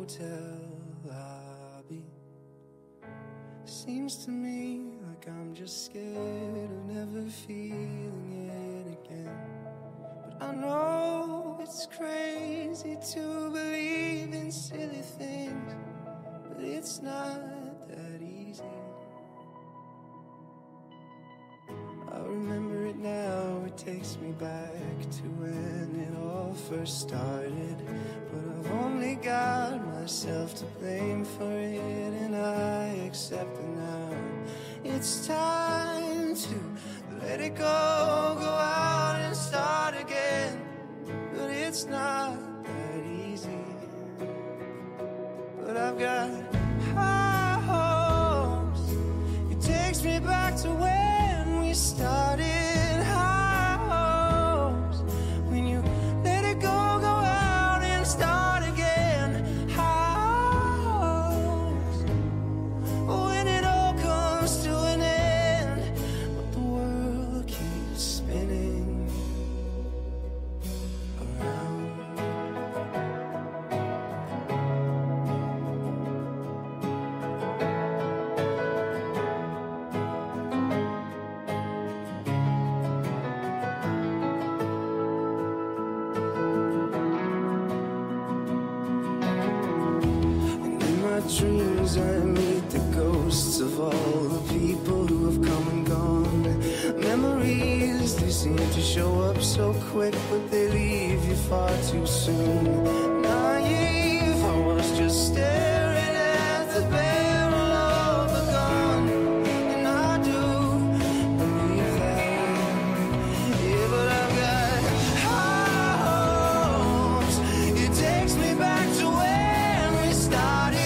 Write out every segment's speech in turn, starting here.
hotel lobby. Seems to me like I'm just scared of never feeling it again. But I know it's crazy to believe in silly things, but it's not that easy. I remember it now, it takes me back to when it all first started. But I've only got myself to blame for it, and I accept it now. It's time to let it go out and start again. But it's not that easy. But I've got high hopes. It takes me back to when we started. High hopes. When you let it go out and start again. High hopes. When it all comes to an end, but the world keeps spinning around. Dreams I meet the ghosts of all the people who have come and gone. Memories, they seem to show up so quick, but they leave you far too soon. Naive, I was just staring at the barrel of a gun, and I do believe that. Yeah, but I've got high hopes. It takes me back to when we started.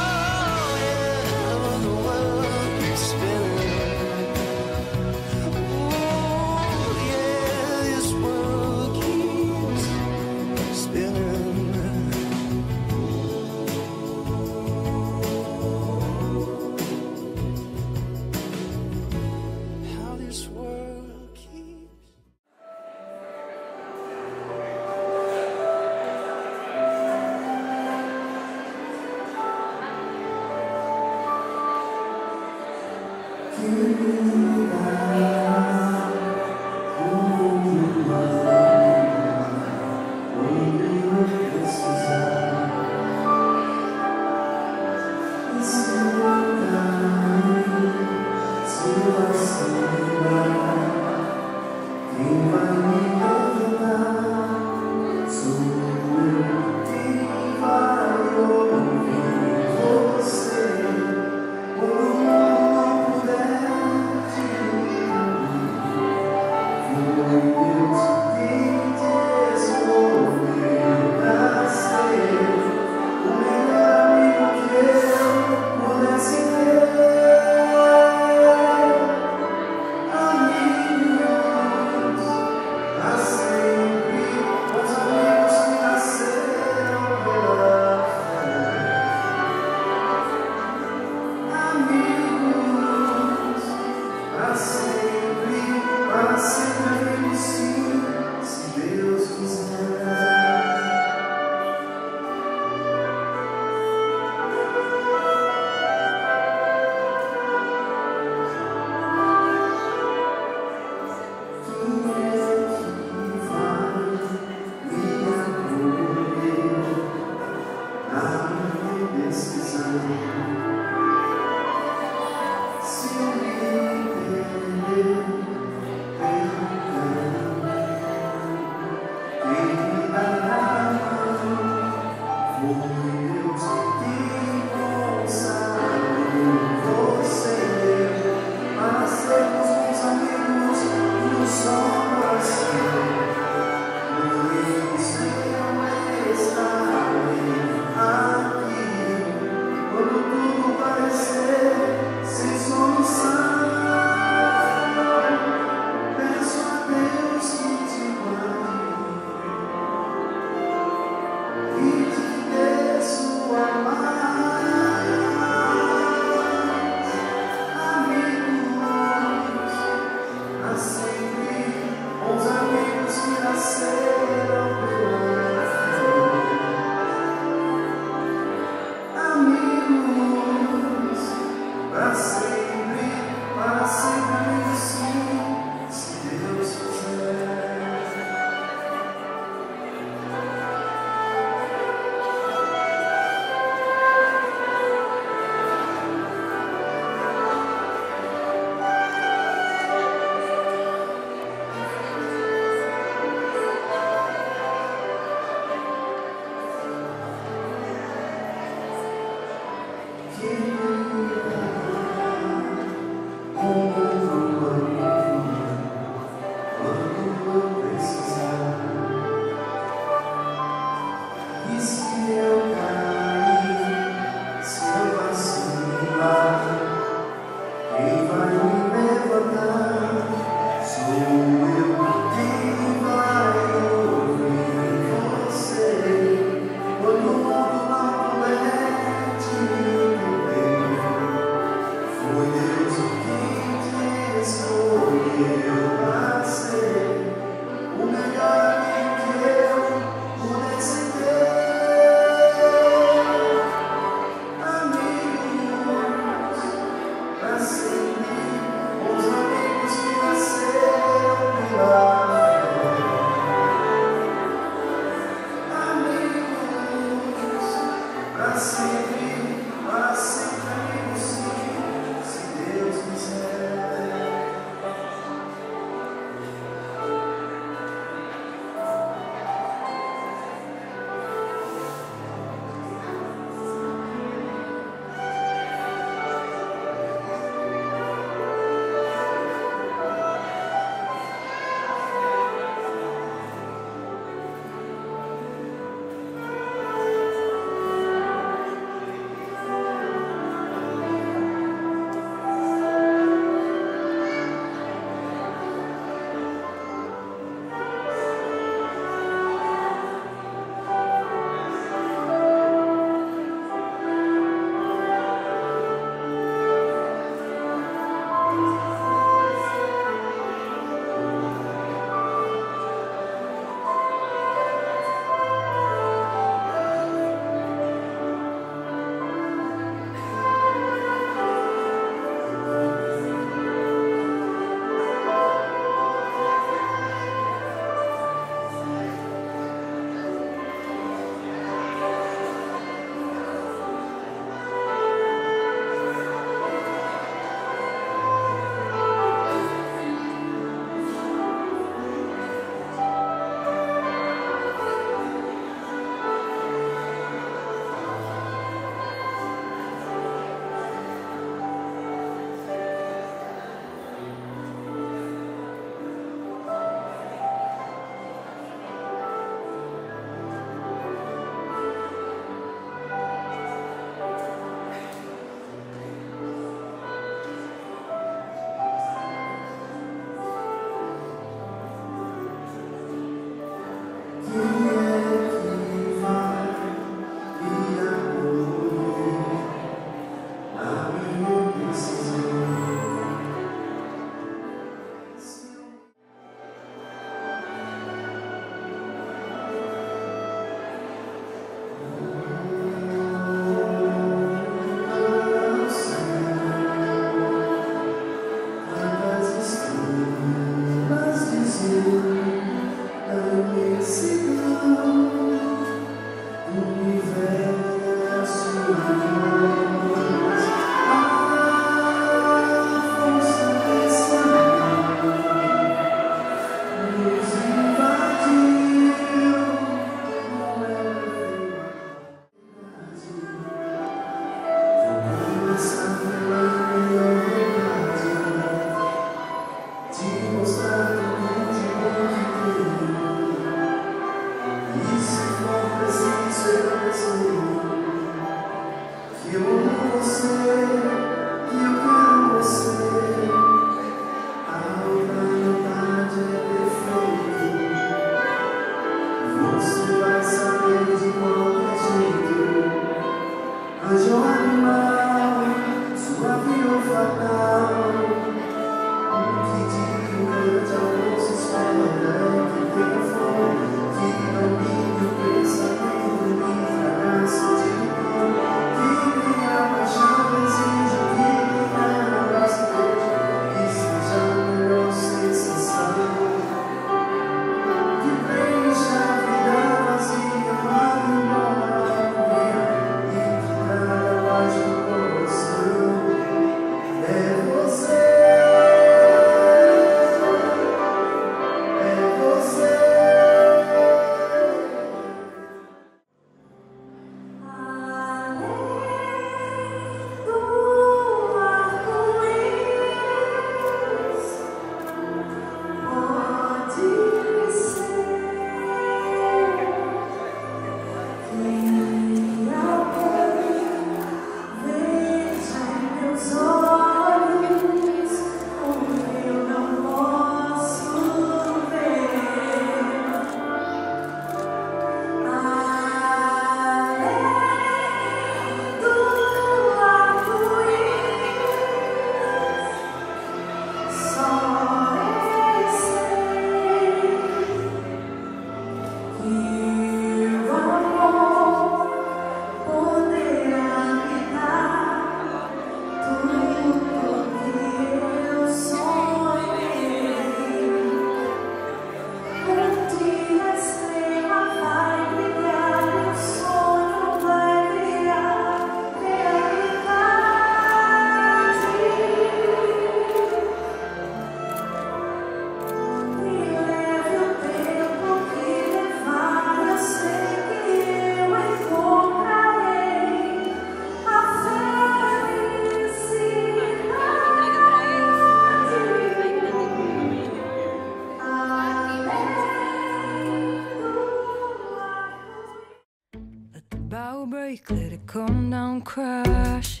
let it come down crash.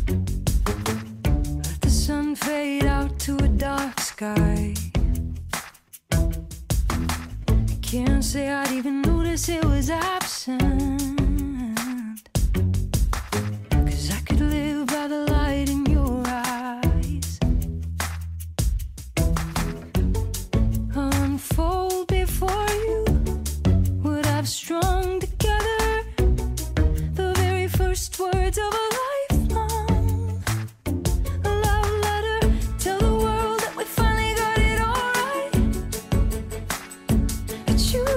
Let the sun fade out to a dark sky. I can't say I'd even notice it was absent, 'cause I could live by the light in your eyes. Unfold before you what I've strung together, the very first words of a lifelong, a love letter. Tell the world that we finally got it all right. I choose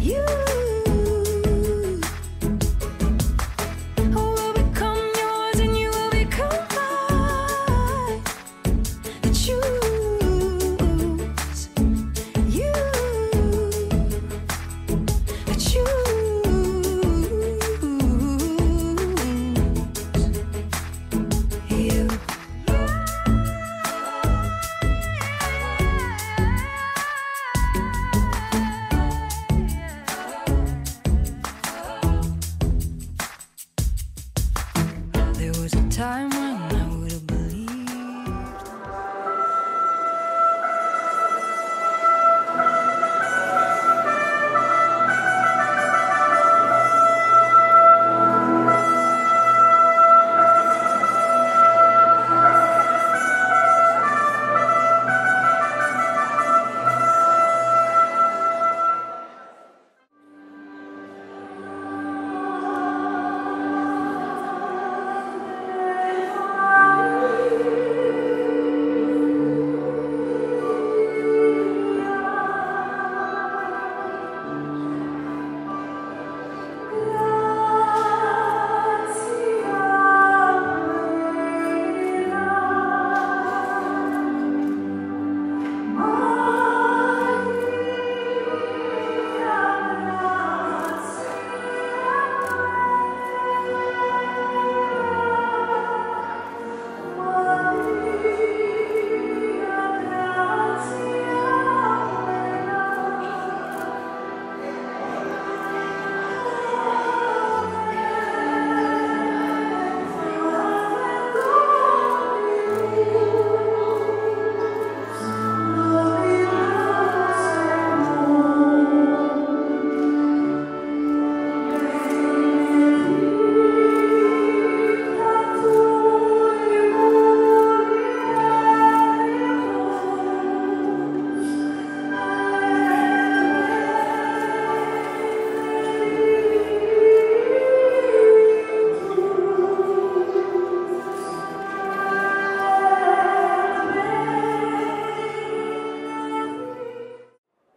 you. I will become yours and you will become mine. I choose you. I choose you. There was a time when I would have believed.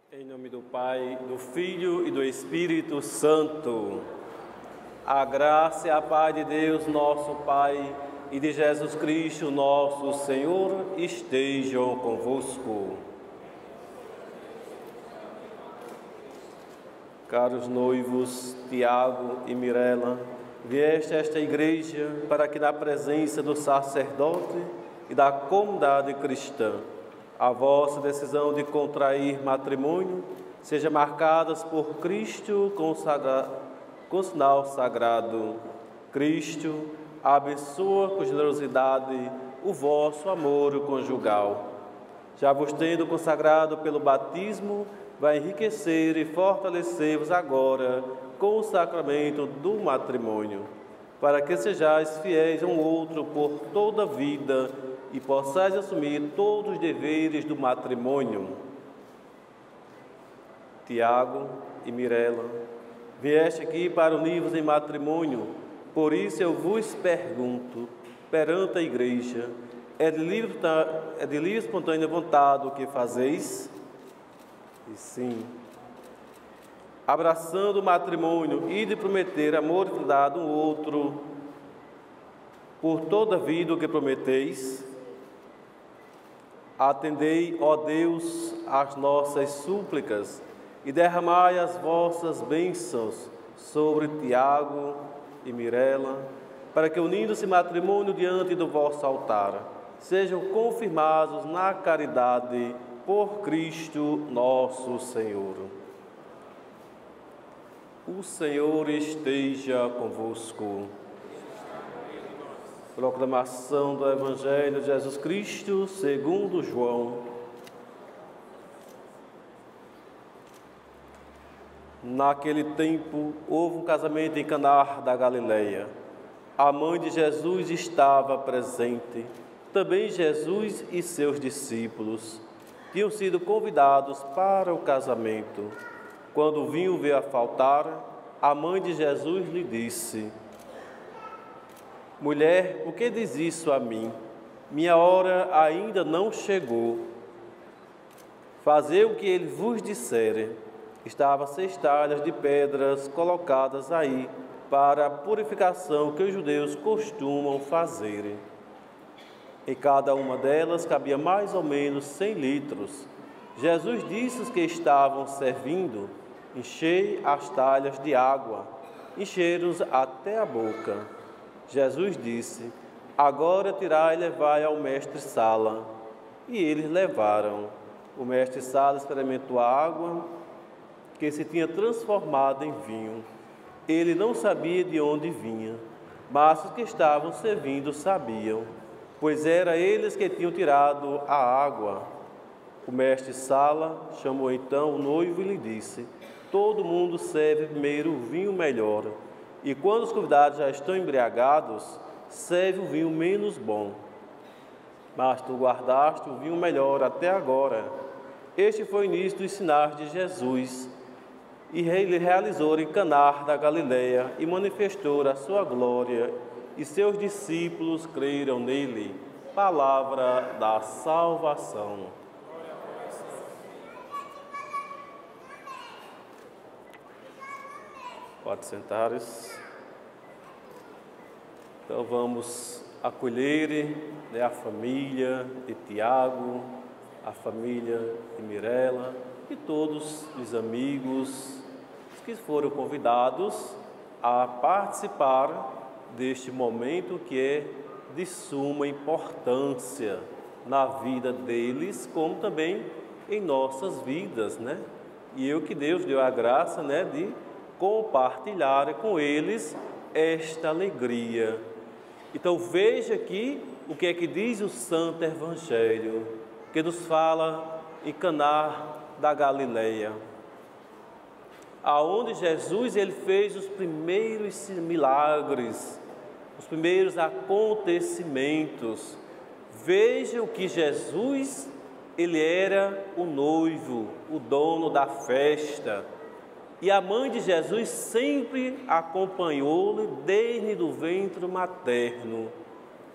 Em nome do Pai, do Filho e do Espírito Santo. A graça e a paz de Deus, nosso Pai, e de Jesus Cristo, nosso Senhor, estejam convosco. Caros noivos, Tiago e Mirela, vieste a esta igreja para que na presença do sacerdote e da comunidade cristã, a vossa decisão de contrair matrimônio seja marcada por Cristo com sinal sagrado. Cristo abençoa com generosidade o vosso amor conjugal. Já vos tendo consagrado pelo batismo, vai enriquecer e fortalecer-vos agora com o sacramento do matrimônio, para que sejais fiéis um ao outro por toda a vida e possais assumir todos os deveres do matrimônio. Tiago e Mirela, vieste aqui para unir-vos em matrimônio, por isso eu vos pergunto, perante a igreja, é de livre e espontânea vontade o que fazeis? E sim. Abraçando o matrimônio e de prometer amor e fidelidade um ao outro, por toda a vida o que prometeis? Atendei, ó Deus, às nossas súplicas e derramai as vossas bênçãos sobre Tiago e Mirela, para que, unindo-se em matrimônio diante do vosso altar, sejam confirmados na caridade por Cristo nosso Senhor. O Senhor esteja convosco. Proclamação do Evangelho de Jesus Cristo segundo João. Naquele tempo, houve um casamento em Caná da Galileia. A mãe de Jesus estava presente. Também Jesus e seus discípulos tinham sido convidados para o casamento. Quando o vinho veio a faltar, a mãe de Jesus lhe disse: Mulher, por que diz isso a mim? Minha hora ainda não chegou. Fazei o que ele vos disser. Estava 6 talhas de pedras colocadas aí para a purificação que os judeus costumam fazer. Em cada uma delas cabia mais ou menos 100 litros. Jesus disse aos que estavam servindo: Enchei as talhas de água. Encheram-os até a boca. Jesus disse: Agora tirai e levai ao mestre-sala. E eles levaram. O mestre-sala experimentou a água que se tinha transformado em vinho. Ele não sabia de onde vinha, mas os que estavam servindo sabiam, pois era eles que tinham tirado a água. O mestre-sala chamou então o noivo e lhe disse: Todo mundo serve primeiro o vinho melhor, e quando os convidados já estão embriagados, serve o vinho menos bom. Mas tu guardaste o vinho melhor até agora. Este foi o início dos sinais de Jesus, e ele realizou em Caná da Galileia e manifestou a sua glória, e seus discípulos creram nele. Palavra da salvação. Pode sentar-se. Então vamos acolher a família de Tiago, a família de Mirela e todos os amigos que foram convidados a participar deste momento que é de suma importância na vida deles, como também em nossas vidas, né? E que Deus deu a graça, né, de compartilhar com eles esta alegria. Então veja aqui o que é que diz o Santo Evangelho, que nos fala em Caná da Galileia, aonde Jesus ele fez os primeiros milagres, os primeiros acontecimentos. Veja o que Jesus, ele era o noivo, o dono da festa, e a mãe de Jesus sempre acompanhou-lhe desde o ventre materno,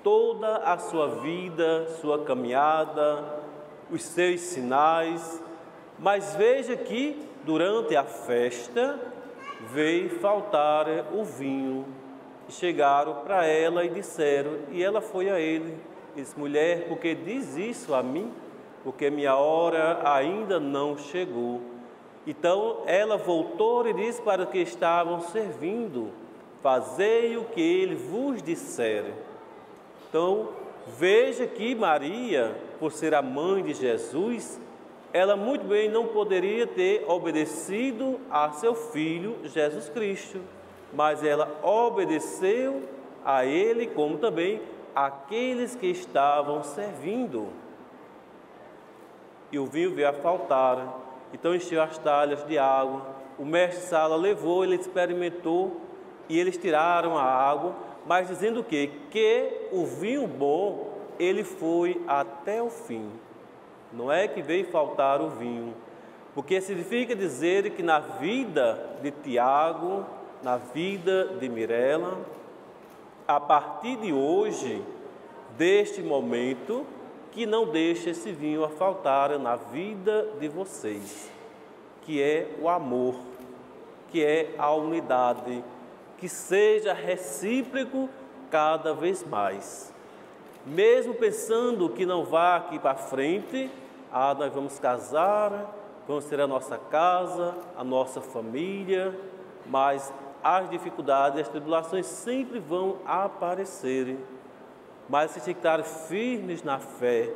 toda a sua vida, sua caminhada, os seus sinais. Mas veja que durante a festa veio faltar o vinho. Chegaram para ela e disseram, e ela foi a ele, disse: Mulher, por que diz isso a mim? Porque minha hora ainda não chegou. Então ela voltou e disse para os que estavam servindo: Fazei o que ele vos disser. Então veja que Maria, por ser a mãe de Jesus, ela muito bem não poderia ter obedecido a seu filho Jesus Cristo, mas ela obedeceu a ele, como também aqueles que estavam servindo. E o vinho veio a faltar, então encheu as talhas de água. O mestre-sala levou, ele experimentou e eles tiraram a água, mas dizendo o quê? Que o vinho bom, ele foi até o fim. Não é que veio faltar o vinho, porque significa dizer que na vida de Tiago, na vida de Mirela, a partir de hoje, deste momento, que não deixe esse vinho a faltar na vida de vocês, que é o amor, que é a unidade, que seja recíproco cada vez mais. Mesmo pensando que não vá aqui para frente, nós vamos casar, vamos ter a nossa casa, a nossa família, mas as dificuldades, as tribulações sempre vão aparecer. Mas vocês têm que estar firmes na fé,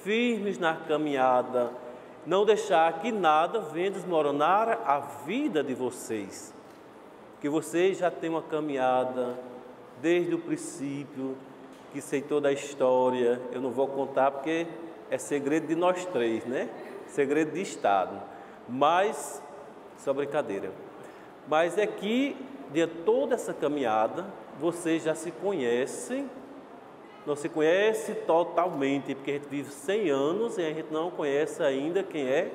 firmes na caminhada, não deixar que nada venha desmoronar a vida de vocês. que vocês já têm uma caminhada desde o princípio, que sei toda a história. Eu não vou contar porque é segredo de nós três, né? Segredo de Estado. Mas, só brincadeira. Mas é que, de toda essa caminhada, vocês já se conhecem. Não se conhece totalmente, porque a gente vive 100 anos e a gente não conhece ainda quem é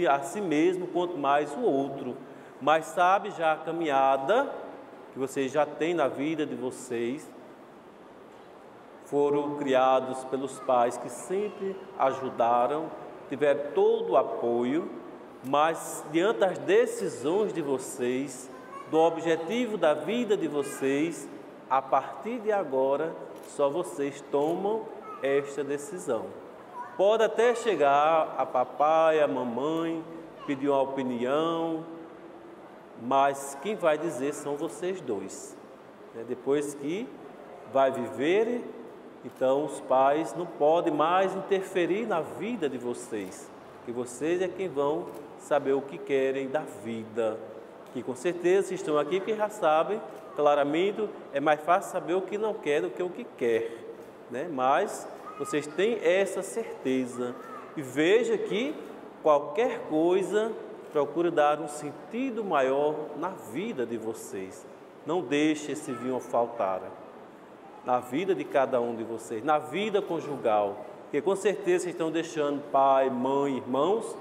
a si mesmo, quanto mais o outro. Mas sabe já a caminhada que vocês já têm na vida de vocês. Foram criados pelos pais que sempre ajudaram, tiveram todo o apoio, mas diante das decisões de vocês, do objetivo da vida de vocês, a partir de agora, só vocês tomam esta decisão. Pode até chegar a papai, a mamãe, pedir uma opinião, mas quem vai dizer são vocês dois. Depois que vai viver, então os pais não podem mais interferir na vida de vocês, que vocês é quem vão saber o que querem da vida. E com certeza, se estão aqui, porque já sabem claramente, é mais fácil saber o que não quer do que o que quer, né? Mas vocês têm essa certeza. E veja que qualquer coisa procure dar um sentido maior na vida de vocês. Não deixe esse vinho faltar na vida de cada um de vocês, na vida conjugal, porque com certeza vocês estão deixando pai, mãe, irmãos,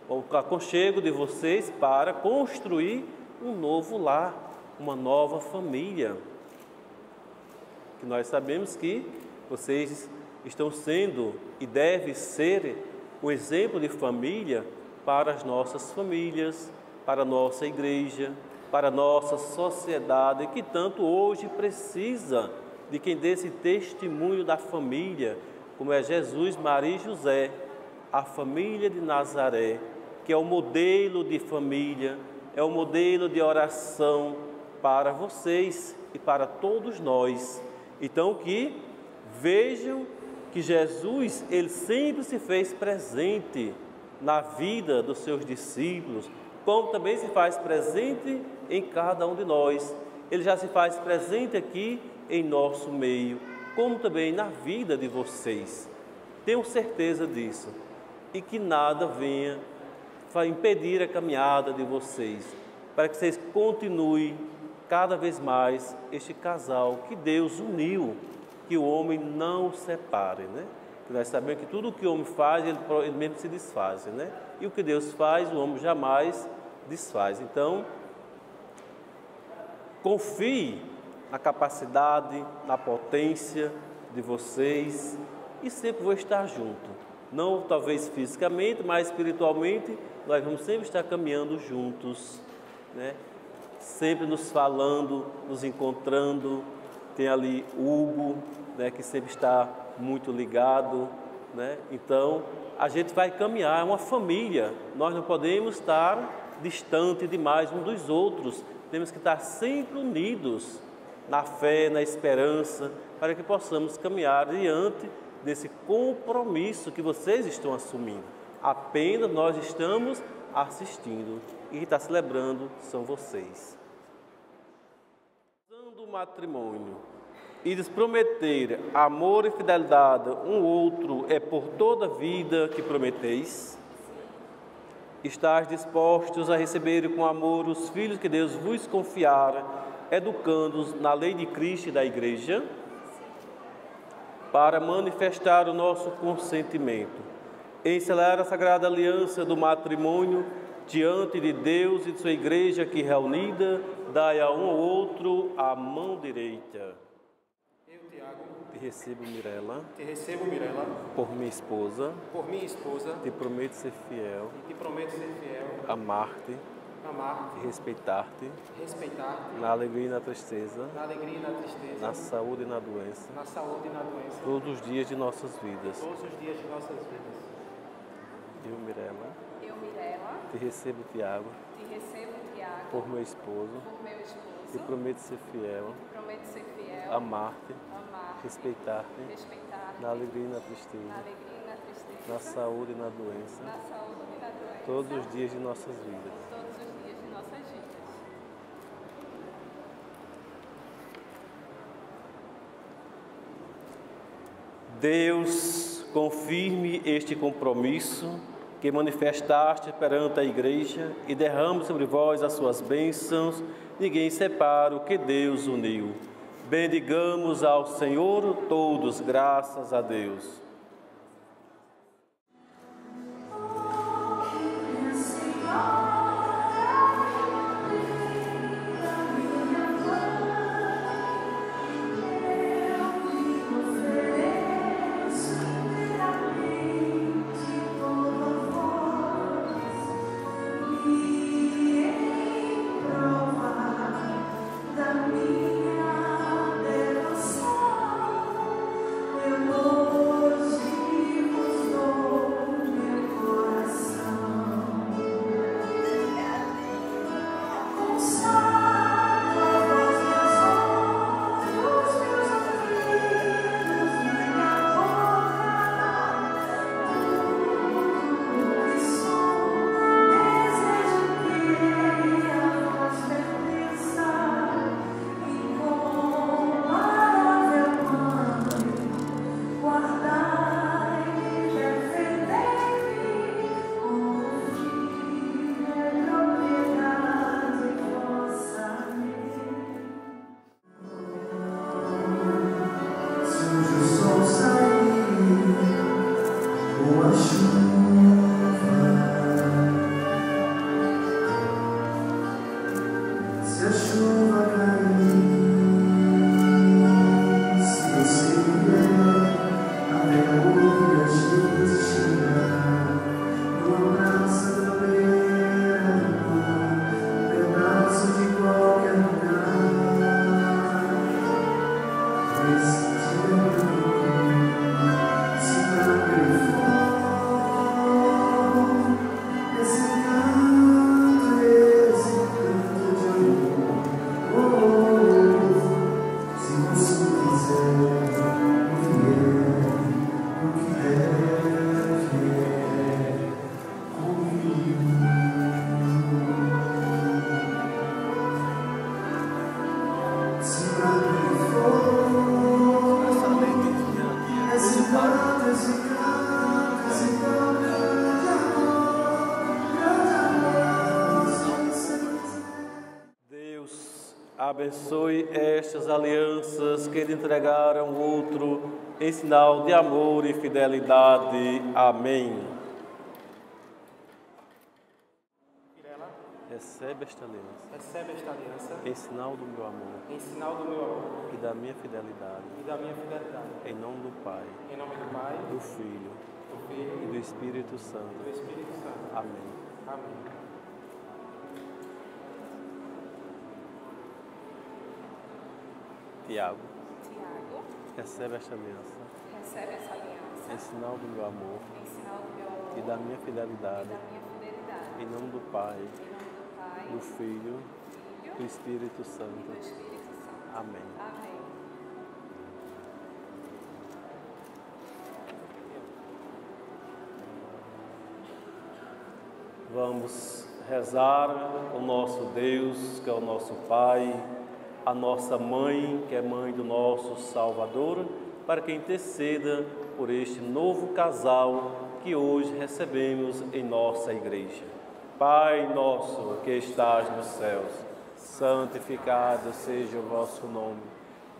o aconchego de vocês para construir um novo lar, uma nova família. Que nós sabemos que vocês estão sendo e devem ser um exemplo de família para as nossas famílias, para a nossa igreja, para a nossa sociedade, que tanto hoje precisa de quem dê esse testemunho da família, como é Jesus, Maria e José, a família de Nazaré, que é o modelo de família, é o modelo de oração para vocês e para todos nós. Então que vejam que Jesus, ele sempre se fez presente na vida dos seus discípulos, como também se faz presente em cada um de nós. Ele já se faz presente aqui em nosso meio, como também na vida de vocês. Tenho certeza disso e que nada venha impedir a caminhada de vocês, para que vocês continuem cada vez mais este casal que Deus uniu, que o homem não separe, né? Nós sabemos que tudo o que o homem faz, ele mesmo se desfaz, né? E o que Deus faz, o homem jamais desfaz. Então, confie na capacidade, na potência de vocês e sempre vou estar junto. Não talvez fisicamente, mas espiritualmente, nós vamos sempre estar caminhando juntos, né? Sempre nos falando, nos encontrando. Tem ali Hugo, né, que sempre está muito ligado, né? Então, a gente vai caminhar, é uma família. Nós não podemos estar distante demais uns dos outros. Temos que estar sempre unidos na fé, na esperança, para que possamos caminhar diante desse compromisso que vocês estão assumindo. Apenas nós estamos assistindo e quem está celebrando são vocês. Usando o matrimônio e lhes prometer amor e fidelidade um outro é por toda a vida que prometeis? Estais dispostos a receber com amor os filhos que Deus vos confiar, educando-os na lei de Cristo e da Igreja, para manifestar o nosso consentimento em selar a sagrada aliança do matrimônio diante de Deus e de sua Igreja aqui reunida, dai a um ao outro a mão direita. Eu, Tiago, Te recebo, Mirela, por minha esposa, te prometo ser fiel, amar-te, e respeitar-te, na alegria e na tristeza, na saúde e na doença, todos os dias de nossas vidas. Eu, Mirela, te recebo, Tiago, por meu esposo, te prometo ser fiel, amar-te, respeitar-te, na alegria e na tristeza, na saúde e na doença, todos os dias de nossas vidas. Deus, confirme este compromisso que manifestaste perante a Igreja e derrame sobre vós as suas bênçãos. Ninguém separa o que Deus uniu. Bendigamos ao Senhor todos, graças a Deus. Abençoe estas alianças que lhe entregaram o outro em sinal de amor e fidelidade. Amém. Mirela, recebe esta aliança em em sinal do meu amor sinal do meu amor e da minha fidelidade. e da minha fidelidade. Em nome do Pai, Em nome do Pai, do Filho do Filho e do Espírito e do Santo. Espírito Santo. Amém. Amém. Tiago, Tiago, recebe esta aliança recebe essa aliança em sinal do meu amor em sinal do meu amor e da minha e fidelidade. da minha fidelidade. Em nome do Pai, Em nome do Pai, do Filho Filho e do Espírito e do Santo. Espírito Santo. Amém. Amém. Vamos rezar o nosso Deus, que é o nosso Pai, a nossa Mãe, que é mãe do nosso Salvador, para que interceda por este novo casal que hoje recebemos em nossa igreja. Pai nosso que estás nos céus, santificado seja o vosso nome.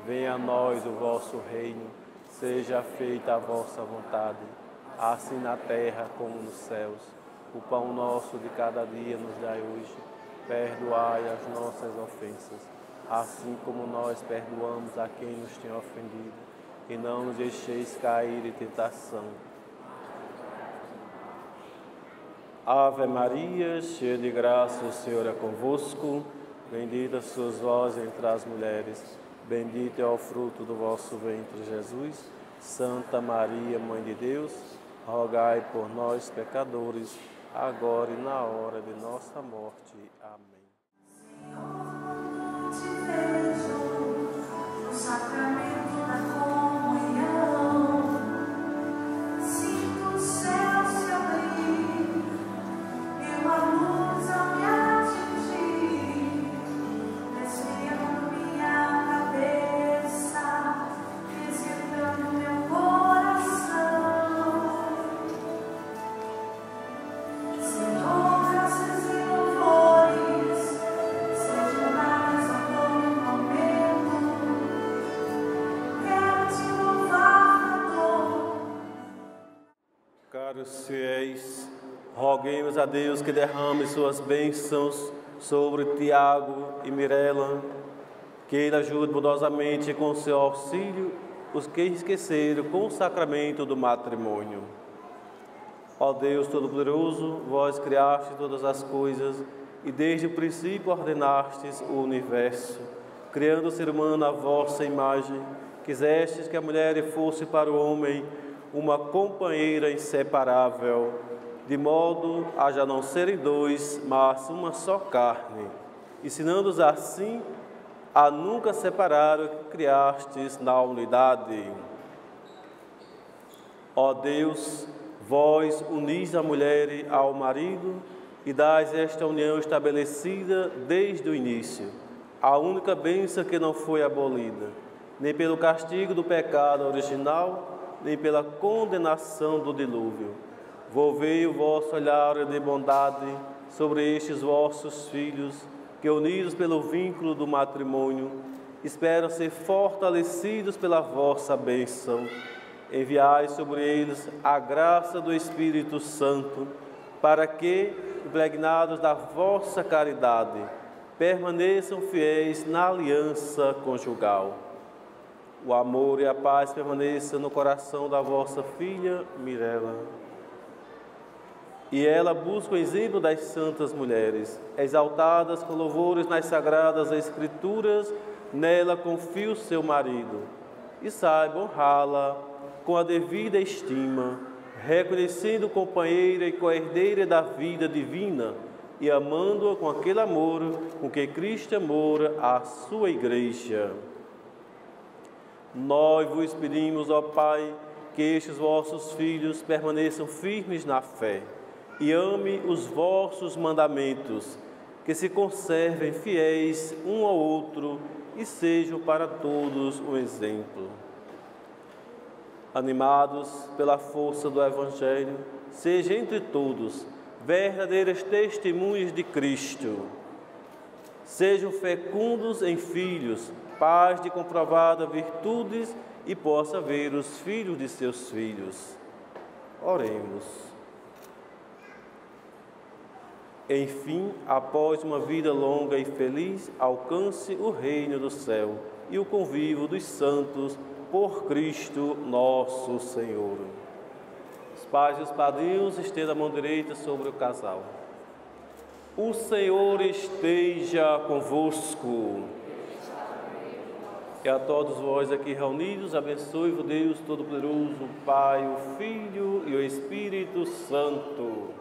Venha a nós o vosso reino, seja feita a vossa vontade, assim na terra como nos céus. O pão nosso de cada dia nos dai hoje. Perdoai as nossas ofensas, assim como nós perdoamos a quem nos tem ofendido. E não nos deixeis cair em tentação. Ave Maria, cheia de graça, o Senhor é convosco. Bendita sois vós entre as mulheres. Bendito é o fruto do vosso ventre, Jesus. Santa Maria, Mãe de Deus, rogai por nós, pecadores, agora e na hora de nossa morte. Amém. O sacramento da comunhão, sinto o céu se abrir e uma luz ao me atingir, desviando minha cabeça, visitando meu coração. Caros fiéis, roguemos a Deus que derrame suas bênçãos sobre Tiago e Mirela, que Ele ajude bondosamente com seu auxílio os que esqueceram com o sacramento do matrimônio. Ó Deus Todo-Poderoso, vós criastes todas as coisas e desde o princípio ordenastes o universo, criando o ser humano à vossa imagem, quisestes que a mulher fosse para o homem uma companheira inseparável, de modo a já não serem dois, mas uma só carne, ensinando-os assim a nunca separar o que criastes na unidade. Ó Deus, vós unis a mulher ao marido e dais esta união estabelecida desde o início, a única bênção que não foi abolida, nem pelo castigo do pecado original, nem pela condenação do dilúvio. Volvei o vosso olhar de bondade sobre estes vossos filhos, que unidos pelo vínculo do matrimônio, esperam ser fortalecidos pela vossa bênção. Enviai sobre eles a graça do Espírito Santo, para que, impregnados da vossa caridade, permaneçam fiéis na aliança conjugal. O amor e a paz permaneçam no coração da vossa filha Mirela. E ela busca o exemplo das santas mulheres, exaltadas com louvores nas sagradas escrituras, nela confia o seu marido, e saiba honrá-la com a devida estima, reconhecendo companheira e coerdeira da vida divina, e amando-a com aquele amor com que Cristo amou a sua igreja. Nós vos pedimos, ó Pai, que estes vossos filhos permaneçam firmes na fé e amem os vossos mandamentos, que se conservem fiéis um ao outro e sejam para todos um exemplo. Animados pela força do Evangelho, sejam entre todos verdadeiras testemunhas de Cristo. Sejam fecundos em filhos, pais de comprovada virtudes, e possa ver os filhos de seus filhos. Oremos. Enfim, após uma vida longa e feliz, alcance o reino do céu e o convívio dos santos por Cristo nosso Senhor. Os pais e os padrinhos estendam a mão direita sobre o casal. O Senhor esteja convosco. E a todos vós aqui reunidos, abençoe-vos Deus Todo-Poderoso, o Pai, o Filho e o Espírito Santo.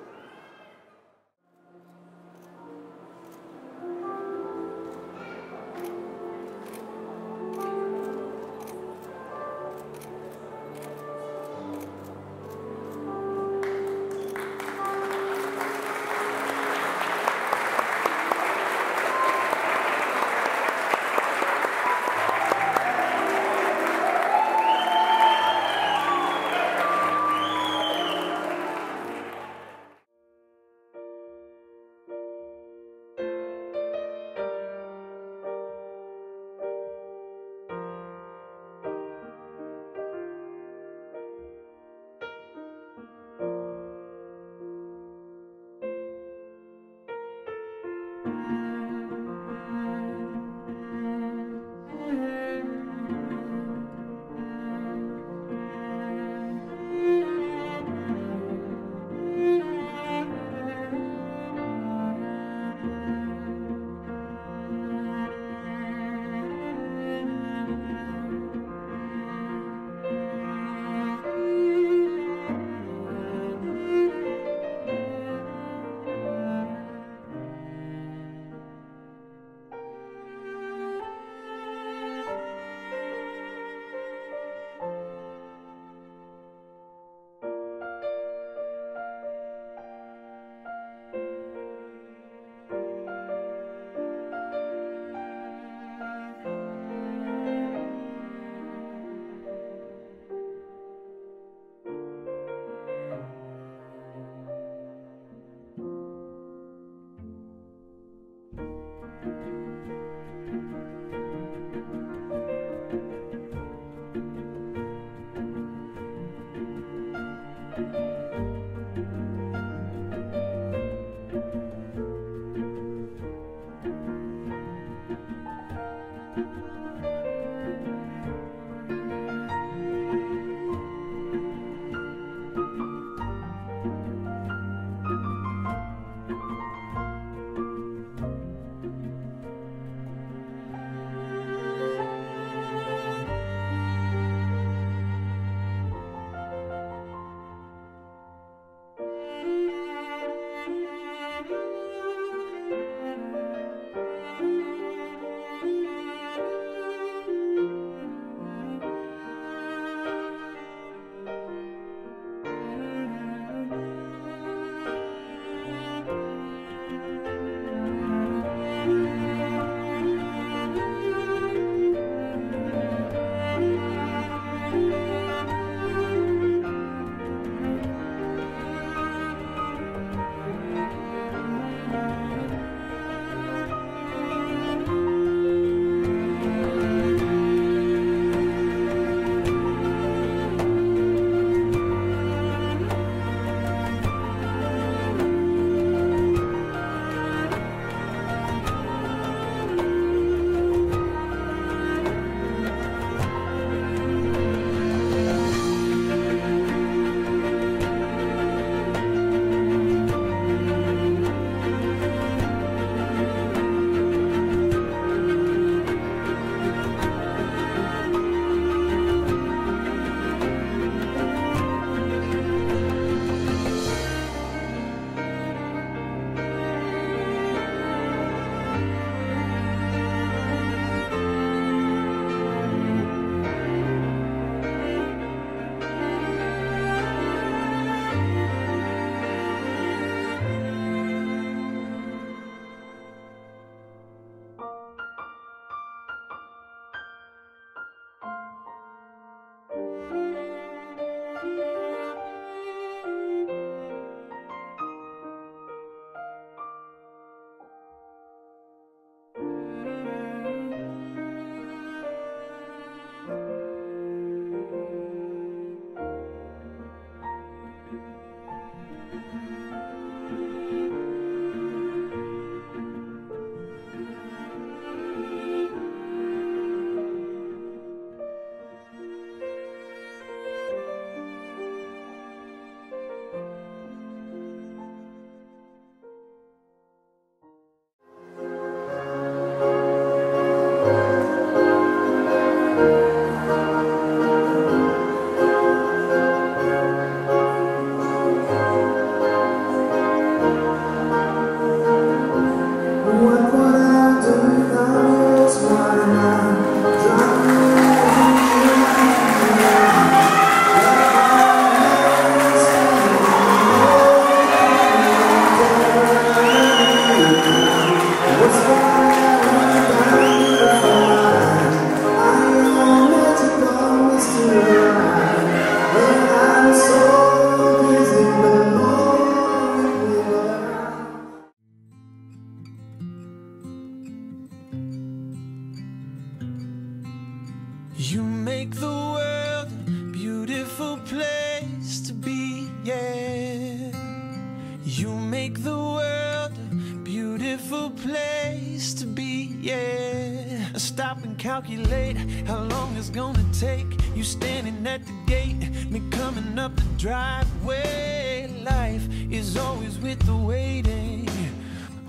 make the world a beautiful place to be, yeah. Stop and calculate how long it's gonna take. You standing at the gate, me coming up the driveway. Life is always with the waiting,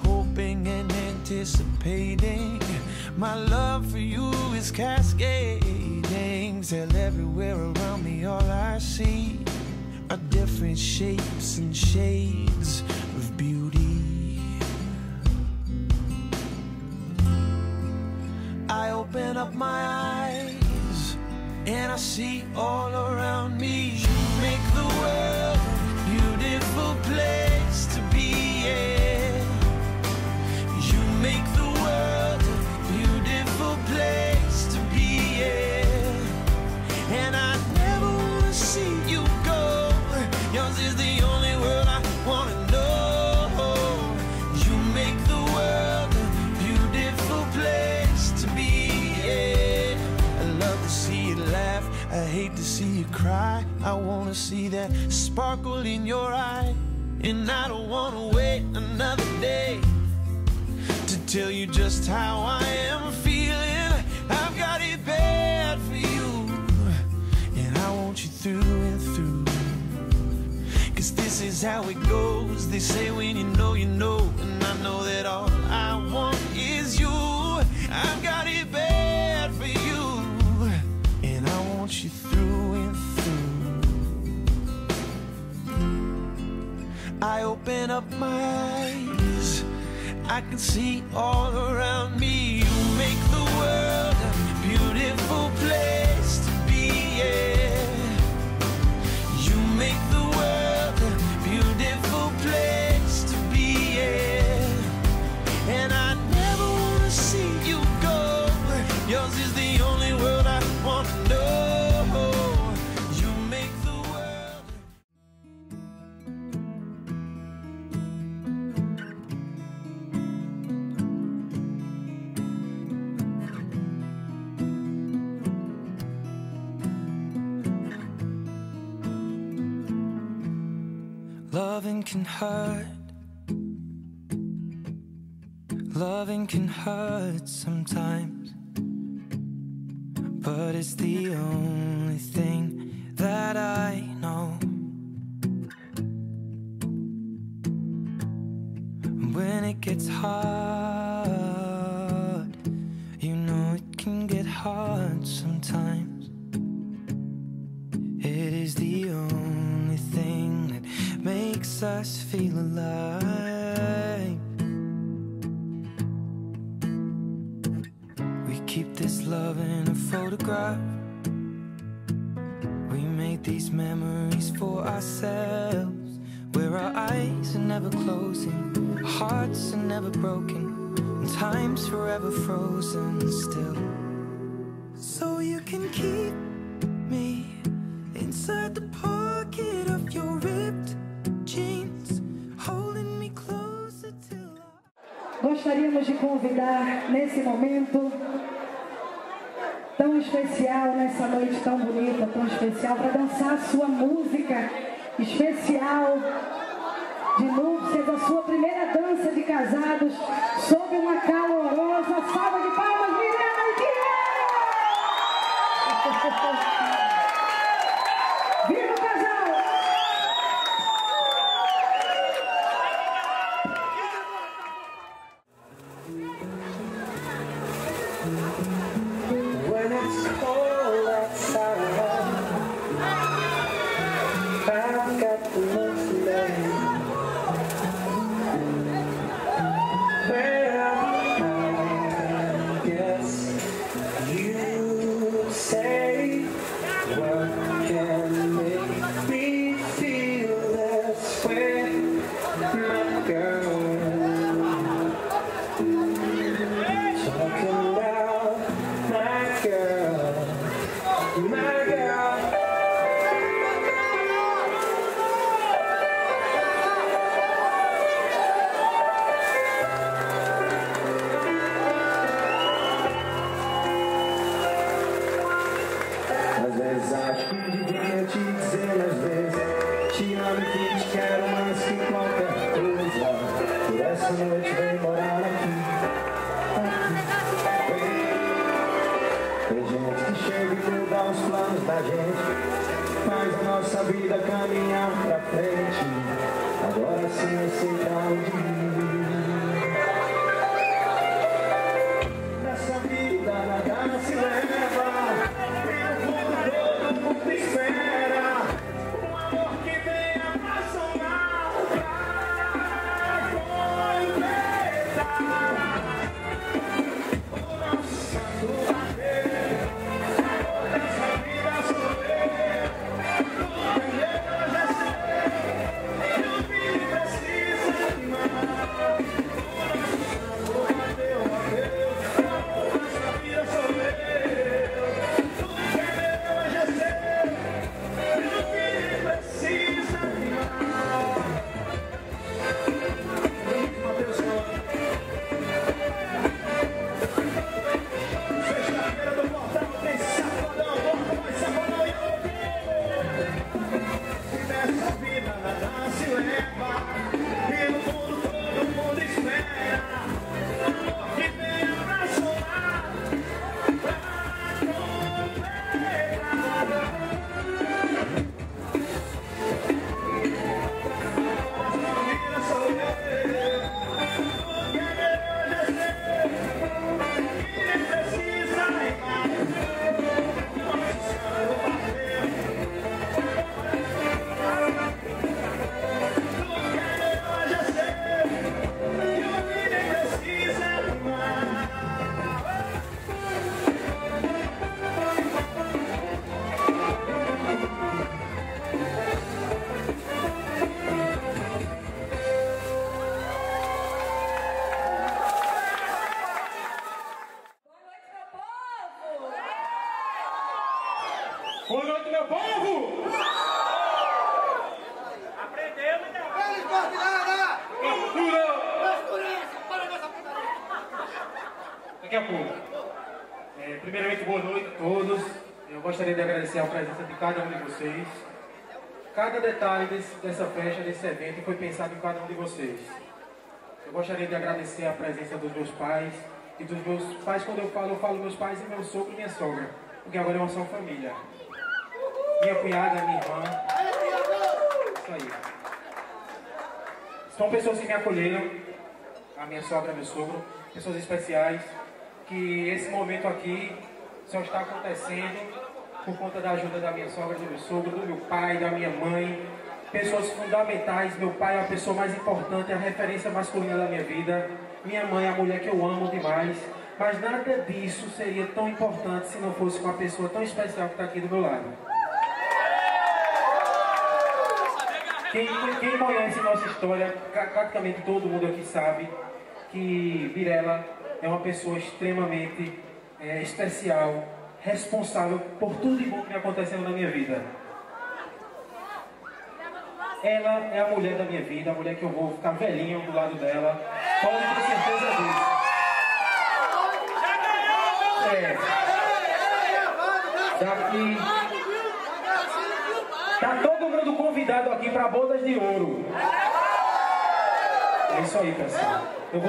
hoping and anticipating. My love for you is cascading. Tell everywhere around me all I see are different shapes and shades of beauty. I open up my eyes and I see all around me. You make the world a beautiful place to be, yeah. You make the world a beautiful place to be, yeah. And I never wanna see you go. Yours is the only world I wanna know. You make the world a beautiful place to be, yeah. I love to see you laugh, I hate to see you cry. I wanna see that sparkle in your eye. And I don't wanna wait another day to tell you just how I am feeling. I've got it bad for you, and I want you through and through. 'Cause this is how it goes. They say when you know, you know. And I know that all I want is you. I've got it bad for you, and I want you through and through. I open up my eyes, I can see all around me. You make the world a beautiful place to be, yeah. You make the world a beautiful place to be, yeah. And I never wanna see you go. Yours is the only world I wanna know. You make the world. Loving can hurt. Loving can hurt sometimes, but it's the only thing that I know. When it gets hard, you know it can get hard sometimes. It is the only thing that makes us feel alive. We keep this love in a photograph. We made these memories for ourselves, where our eyes are never closing, hearts are never broken, and time's forever frozen still. So you can keep me inside the pocket of your ripped jeans, holding me closer till Gostaríamos de convidar nesse momento tão especial, nessa noite tão bonita, tão especial, para dançar a sua música especial de núpcias, a sua primeira dança de casados, sob uma calorosa salva de palmas, Mirella e Guilherme! Viva o casal! When it's cold outside, I've got the most love. Well, I guess you say what can make me feel this way, my girl. Talking about my girl, my girl. Às vezes acho que devia te dizer, às vezes te amo e te quero mais que qualquer coisa. Nessa noite vem morar aqui. Tem gente que chega e muda os planos da gente, faz a nossa vida caminhar pra frente. Agora sim eu sei pra onde ir. Nessa vida nada se leva, todo mundo espera um amor que venha pra somar, pra completar o nosso santo bater. Nessa vida sou eu, tudo é eu já sei, e o filho precisa animar. O nosso santo bateu, bateu, nessa vida sou eu, tudo é eu já sei, e o filho precisa animar. Mateus, sexta-feira do portal tem safadão, bota mais safadão e e nessa vida nada se leva, e no mundo todo mundo espera um amor que venha pra somar, pra completar. Nossa vida sou eu, tudo é eu já sei, e precisa rimar. Nosso santo bateu, tudo é eu já sei, e o filho precisa rimar. Boa noite, meu povo! Aprendeu, Daqui a pouco. Primeiramente, boa noite a todos. Eu gostaria de agradecer a presença de cada um de vocês. Cada detalhe dessa festa, desse evento, foi pensado em cada um de vocês. Eu gostaria de agradecer a presença dos meus pais. E dos meus pais, quando eu falo meus pais e meu sogro e minha sogra. Porque agora é uma só família. Minha cunhada, minha irmã. Isso aí. São pessoas que me acolheram. A minha sogra, meu sogro. Pessoas especiais. Que esse momento aqui só está acontecendo por conta da ajuda da minha sogra, do meu sogro, do meu pai, da minha mãe. Pessoas fundamentais. Meu pai é a pessoa mais importante, a referência masculina da minha vida. Minha mãe é a mulher que eu amo demais. Mas nada disso seria tão importante se não fosse com uma pessoa tão especial que está aqui do meu lado. Quem conhece nossa história, praticamente todo mundo aqui sabe que Mirella é uma pessoa extremamente especial, responsável por tudo de bom que me aconteceu na minha vida. Ela é a mulher da minha vida, a mulher que eu vou ficar velhinho do lado dela. Pode ter certeza disso. Daqui. Tá todo mundo convidado aqui para bodas de ouro. É isso aí, pessoal. Eu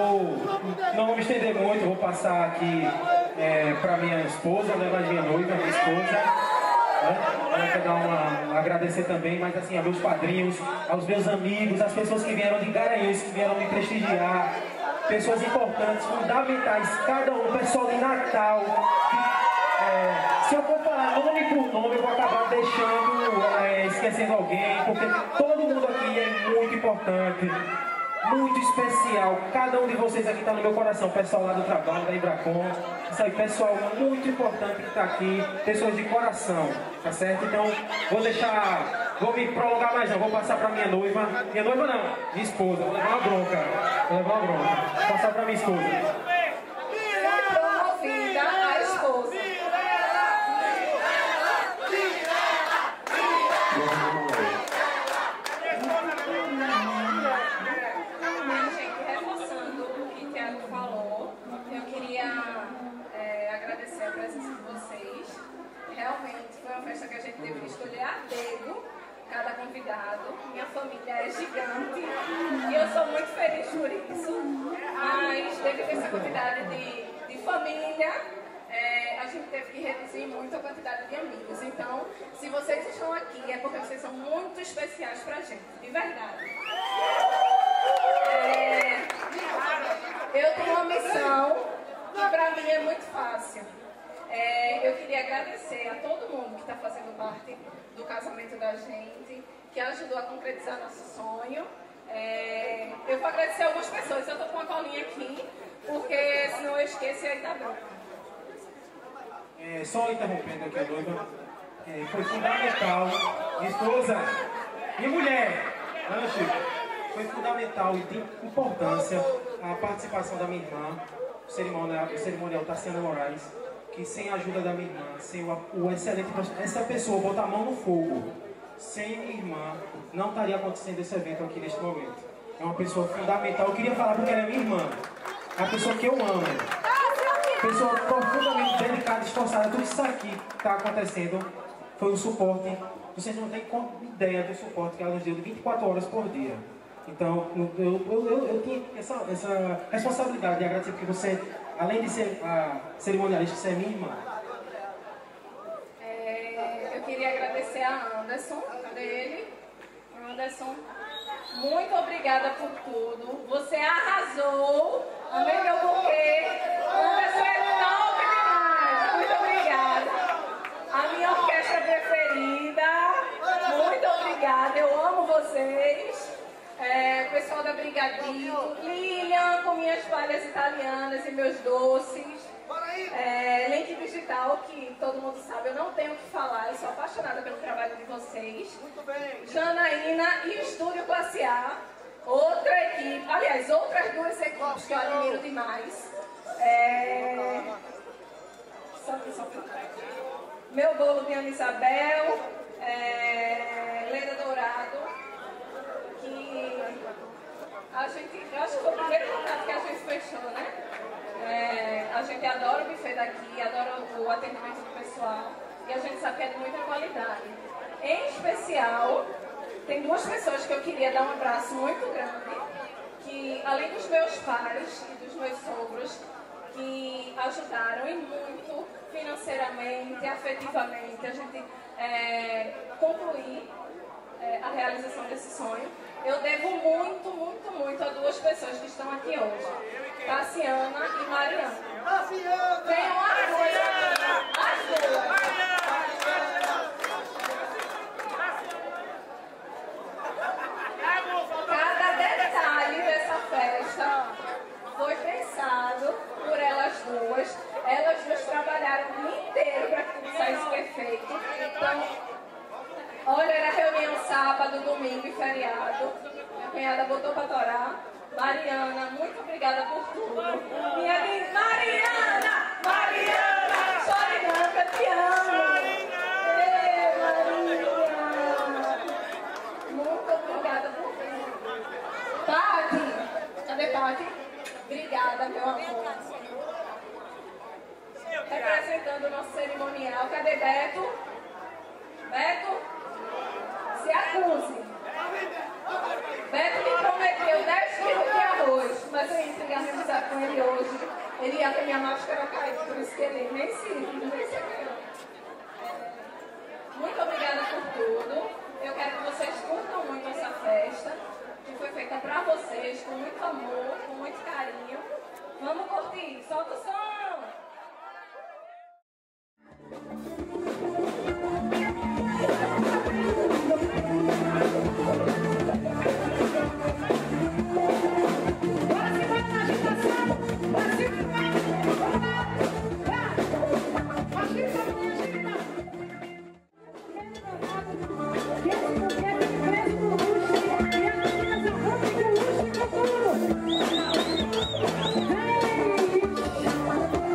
não vou me estender muito, vou passar aqui para minha esposa, levar minha noiva, minha esposa. Eu quero dar agradecer também, mas assim, aos meus padrinhos, aos meus amigos, às pessoas que vieram de Garanhuns, que vieram me prestigiar, pessoas importantes, fundamentais, cada um, pessoal de Natal. Se eu for falar nome por nome, eu vou acabar esquecendo alguém, porque todo mundo aqui é muito importante, muito especial. Cada um de vocês aqui está no meu coração, pessoal lá do trabalho, da Ibracom. Isso aí, pessoal muito importante que está aqui, pessoas de coração, tá certo? Então, vou me prolongar mais não, vou passar para minha noiva não, minha esposa, vou levar uma bronca, vou passar para minha esposa. Promovida a esposa. Gente, reforçando o que o Thiago falou, eu queria agradecer a presença de vocês. Realmente foi uma festa que a gente teve que escolher a dedo cada convidado. E minha família é gigante e eu sou muito feliz por isso. Mas devido a essa quantidade de família, a gente teve que reduzir muito a quantidade de amigos. Então, se vocês estão aqui, é porque vocês são muito especiais pra gente, de verdade. Eu tenho uma missão que pra mim é muito fácil. Eu queria agradecer a todo mundo que está fazendo parte do casamento da gente, que ajudou a concretizar nosso sonho. Eu vou agradecer algumas pessoas, eu estou com uma colinha aqui, porque senão eu esqueço e aí tá bom. Só interrompendo aqui a noiva, foi fundamental, minha esposa, minha mulher, Chico, foi fundamental e de importância a participação da minha irmã, o cerimonial Tassiana Moraes, que sem a ajuda da minha irmã, sem o excelente, essa pessoa botar a mão no fogo, sem minha irmã, não estaria acontecendo esse evento aqui neste momento. É uma pessoa fundamental, eu queria falar porque ela é minha irmã, é uma pessoa que eu amo, pessoa profundamente dedicada, esforçada. Tudo isso aqui que está acontecendo foi o suporte, vocês não têm ideia do suporte que ela nos deu de 24 horas por dia. Então, eu tinha essa responsabilidade de agradecer, porque você, além de ser a cerimonialista, você é minha irmã. Eu queria agradecer a Anderson, cadê ele? Anderson, muito obrigada por tudo. Você arrasou. Amei meu buquê. Anderson é top demais. Muito obrigada. A minha orquestra preferida. Muito obrigada. Eu amo vocês. Pessoal da Brigadinho, Lilian com minhas palhas italianas e meus doces, Link Digital, que todo mundo sabe, eu não tenho o que falar, eu sou apaixonada pelo trabalho de vocês. Muito bem. Janaína e Estúdio Classe A, outra equipe, aliás, outras duas equipes que eu admiro demais. Meu bolo de Ana Isabel, Leda Dourado. Eu acho que foi o primeiro contato que a gente fechou, né? A gente adora o buffet daqui, adora o atendimento do pessoal e a gente sabe que é de muita qualidade. Em especial, tem duas pessoas que eu queria dar um abraço muito grande, que além dos meus pais e dos meus sogros, que ajudaram e muito financeiramente, afetivamente, a gente concluir a realização desse sonho. Eu devo muito, muito, muito a duas pessoas que estão aqui hoje, Tassiana e Mariana. Venham as duas aqui, as duas. Cada detalhe dessa festa foi pensado por elas duas. Elas duas trabalharam o dia inteiro para que tudo saísse perfeito. Então, olha, era reunião sábado, domingo e feriado. Minha cunhada botou pra torar. Mariana, muito obrigada por tudo. Minha linda Mariana! Mariana! Chore não, eu te amo! Ei, Maria! Muito obrigada por tudo. Tati! Cadê Tati? Obrigada, meu amor. Representando o nosso cerimonial. Cadê Beto? Beto? Se acuse. Beto me prometeu 10 quilos de arroz, mas eu ia entregar minha amizade com ele hoje. Ele ia ter minha máscara caída, por isso que ele nem se ganhou. Muito obrigada por tudo. Eu quero que vocês curtam muito essa festa, que foi feita pra vocês, com muito amor, com muito carinho. Vamos curtir, solta o som! Hey!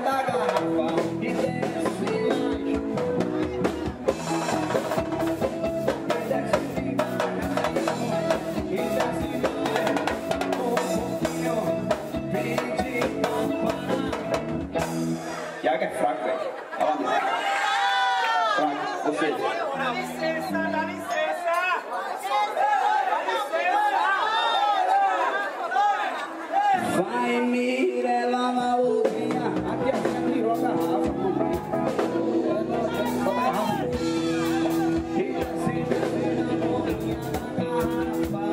da garrafa e desce mais. Iago é fraco, velho. Fala mesmo. Fraco, você. Dá licença, dá licença. Vai, Mirela, na ouvinha. Aqui a gente tirou a garrafa, mamãe. Bota a garrafa. E desce, desce na boquinha da garrafa.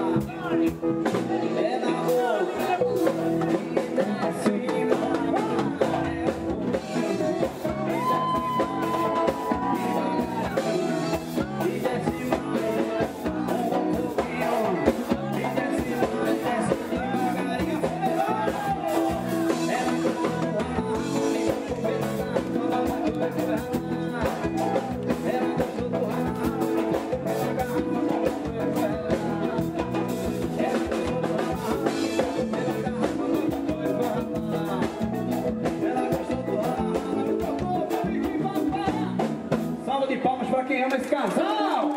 É na boca. E desce na salva de palmas para quem ama esse casal!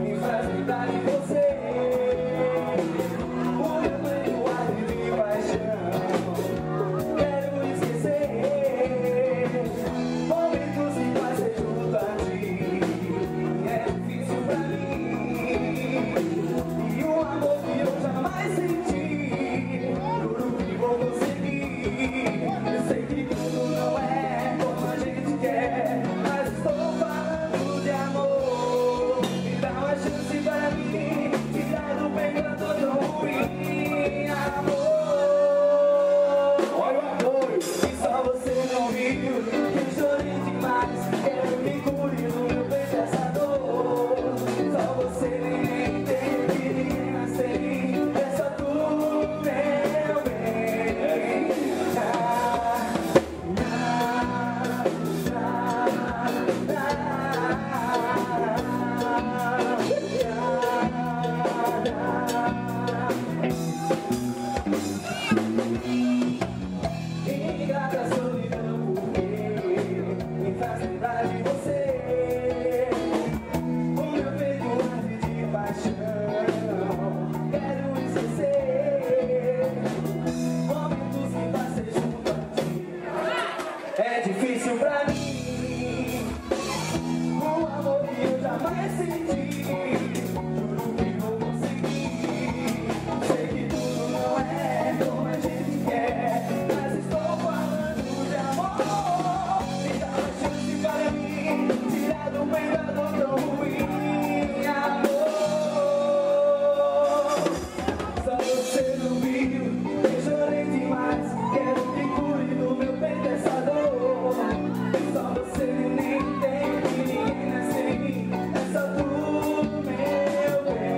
Me faz lembrar de você. O meu banho arde de paixão. Quero esquecer momentos que passei junto a ti. É difícil pra mim. E um amor que eu jamais senti. Juro que vou conseguir. Eu sei que tudo não é como a gente quer, mas estou falando de amor. Me dá uma chance para mim, tirar do bem pra todo ruim. Amor, olha o apoio que só você não viu. Eu chorei demais, quero me cure no meu peito essa dor. Só você nem entende, ninguém nasce, é só tu, meu bem. Ingrata solidão, porque me faz lembrar de você. O meu peito arde de paixão. Quero esquecer momentos que passei junto a ti. É difícil pra mim, um amor que eu jamais senti. Juro que vou conseguir. Sei que tudo não é como a gente quer, mas estou falando de amor. Me dá uma chance para mim, tirar do bem da dor tão ruim. Amor, só você não viu. Eu chorei demais, quero que cure no meu peito essa dor. Só você nem entende, ninguém nasce em mim, é só tu, meu bem.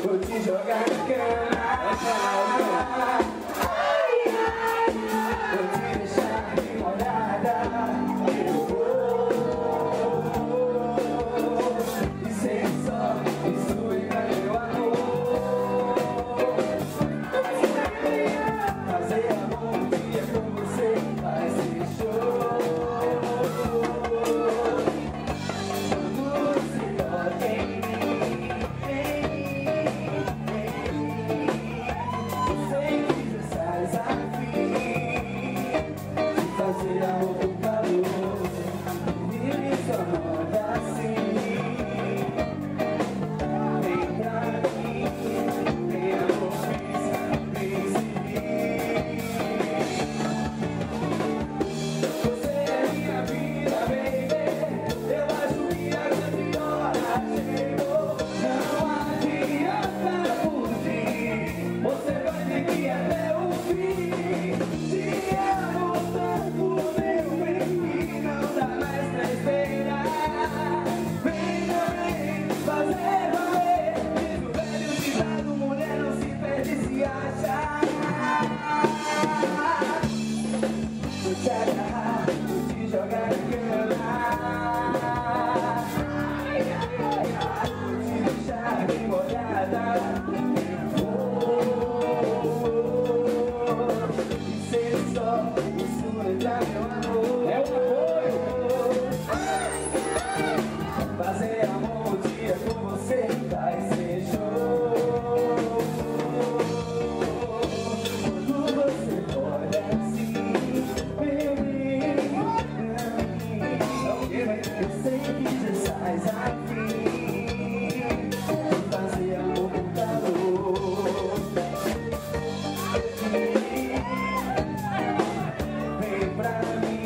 Vou te jogar na cama. Vou te deixar molhada. Eu vou. E sei que só isso é meu amor. Fazer amor um dia com você vai ser show. Quando se toca em mim, sei que já sais afim de fazer amor com calor. E só manda assim. Vem pra mim, vem amor, vem seguir. Você é minha vida, baby. Eu acho que a grande hora chegou. Não adianta fugir, você vai ter que ir até o fim. só isso entrar meu amor. É o apoio. Fazer amor um dia com você vai ser show. Quando você olha assim, baby, eu sei que já sais aqui. Fazer amor com calor. Vem pra mim.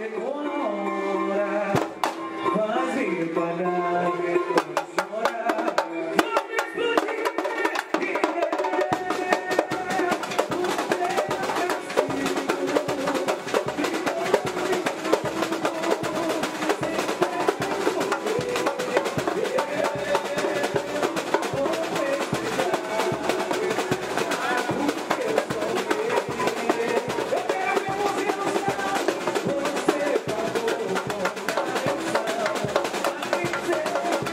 chegou a hora, vai vir pagar, chorar, vamos explodir. Você pagou com a emoção, a princesa.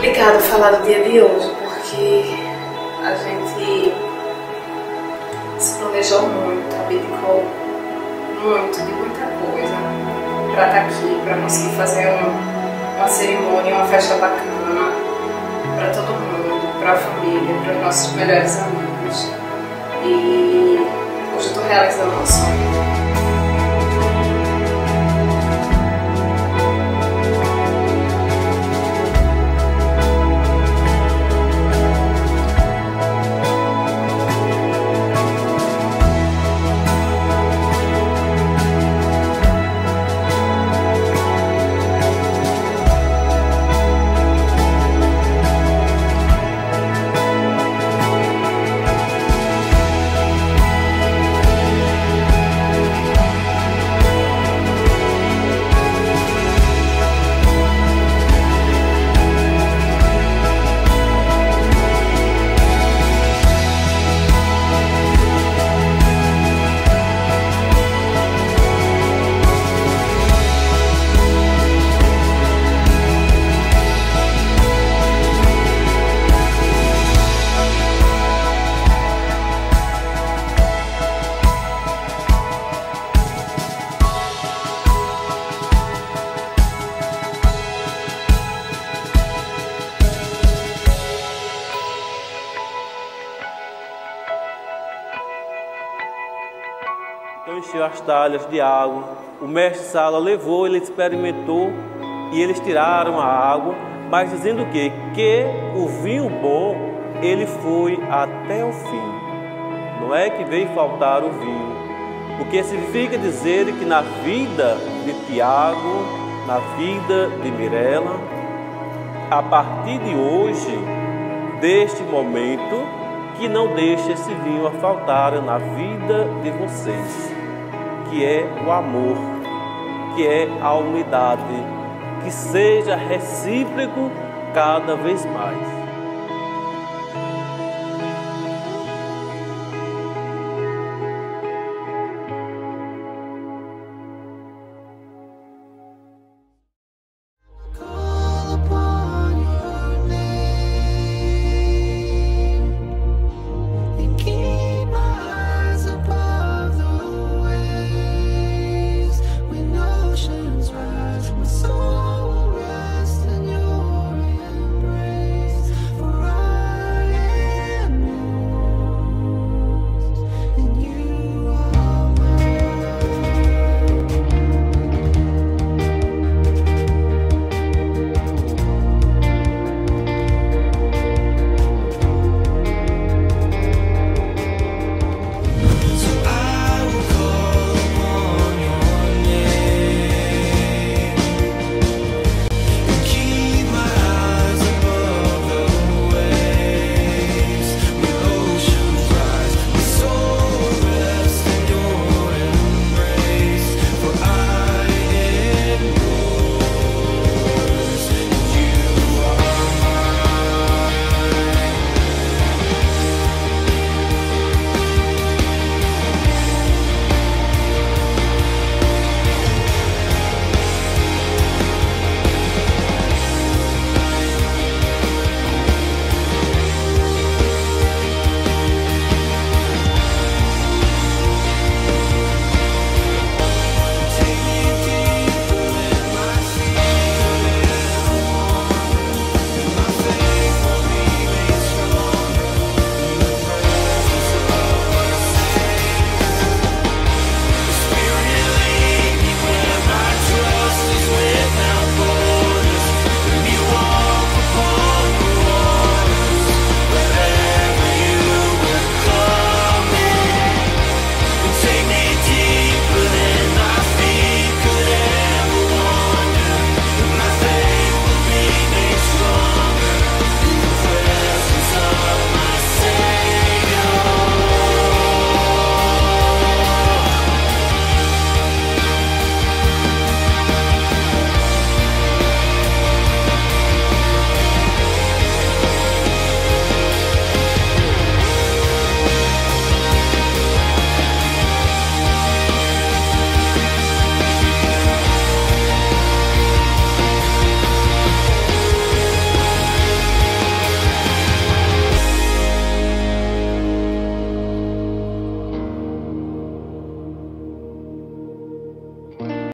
complicado falar do dia de hoje, porque a gente se planejou muito, abdicou muito de muita coisa para estar aqui, para conseguir fazer uma cerimônia, uma festa bacana para todo mundo, para a família, para os nossos melhores amigos. E hoje eu estou realizando um sonho. Então encheu as talhas de água, o mestre Sala levou, ele experimentou e eles tiraram a água, mas dizendo que o vinho bom, ele foi até o fim. Não é que veio faltar o vinho, o que significa dizer que na vida de Tiago, na vida de Mirela, a partir de hoje, deste momento, que não deixe esse vinho a faltar na vida de vocês, que é o amor, que é a unidade, que seja recíproco cada vez mais.